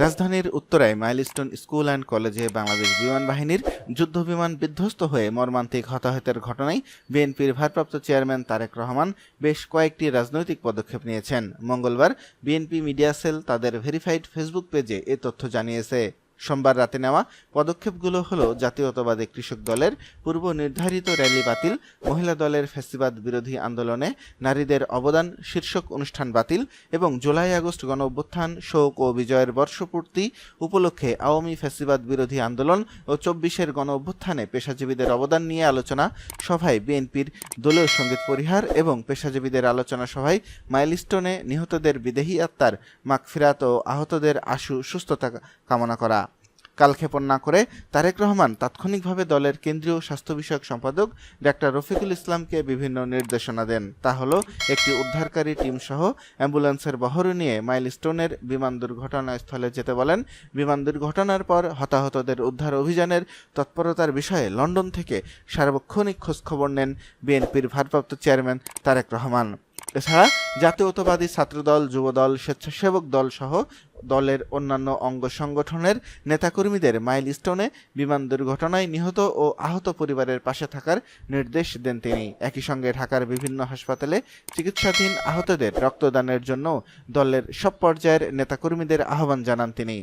রাজধানীর উত্তরায় milestone school and কলেজে বাংলাদেশ বিমান বাহিনীর যুদ্ধবিমান বিধ্বস্ত হয়ে মর্মান্তিক হতাহতের ঘটনায় বিএনপির ভারপ্রাপ্ত চেয়ারম্যান তারেক রহমান বেশ কয়েকটি রাজনৈতিক পদক্ষেপ নিয়েছেন। মঙ্গলবার বিএনপি মিডিয়া সেল তাদের ভেরিফাইড ফেসবুক পেজে এ তথ্য জানিয়েছে। সোমবার রাতে নেওয়া পদক্ষেপগুলো হলো জাতীয়তাবাদী কৃষক দলের পূর্ব নির্ধারিত র্যালি বাতিল, মহিলা দলের ফ্যাসিবাদ বিরোধী আন্দোলনে নারীদের অবদান শীর্ষক অনুষ্ঠান বাতিল এবং জুলাই আগস্ট গণঅভ্যুত্থান শোক ও বিজয়ের বর্ষপূর্তি উপলক্ষে আওয়ামী ফ্যাসিবাদ বিরোধী আন্দোলন ও ২৪-এর গণঅভ্যুত্থানে পেশাজীবীদের অবদান নিয়ে আলোচনা সভায় বিএনপির দলীয় সঙ্গীত পরিহার এবং পেশাজীবীদের আলোচনা সভায় মাইলস্টোনে নিহতদের বিদেহী আত্মার মাগফিরাত ও আহতদের আশু সুস্থতা কামনা করা। কালক্ষেপণ না করে তারেক রহমান তাৎক্ষণিকভাবে দলের কেন্দ্রীয় স্বাস্থ্য বিষয়ক সম্পাদক ডাক্তার রফিকুল ইসলামকে বিভিন্ন নির্দেশনা দেন। তা হলো একটি উদ্ধারকারী টিম সহ অ্যাম্বুলেন্সের বহর নিয়ে মাইলস্টোনের বিমান দুর্ঘটনাস্থলে যেতে বলেন। বিমান দুর্ঘটনার পর হতাহতদের উদ্ধার অভিযানের তৎপরতার বিষয়ে লন্ডন থেকে সার্বক্ষণিক খোঁজখবর নেন বিএনপির ভারপ্রাপ্ত চেয়ারম্যান তারেক রহমান। এছাড়া জাতীয়তাবাদী ছাত্রদল, যুবদল, স্বেচ্ছাসেবক দল সহ দলের অন্যান্য অঙ্গ সংগঠনের নেতাকর্মীদের মাইলস্টোনে বিমান দুর্ঘটনায় নিহত ও আহত পরিবারের পাশে থাকার নির্দেশ দেন তিনি। একই সঙ্গে ঢাকার বিভিন্ন হাসপাতালে চিকিৎসাধীন আহতদের রক্তদানের জন্য দলের সব পর্যায়ের নেতাকর্মীদের আহ্বান জানান তিনি।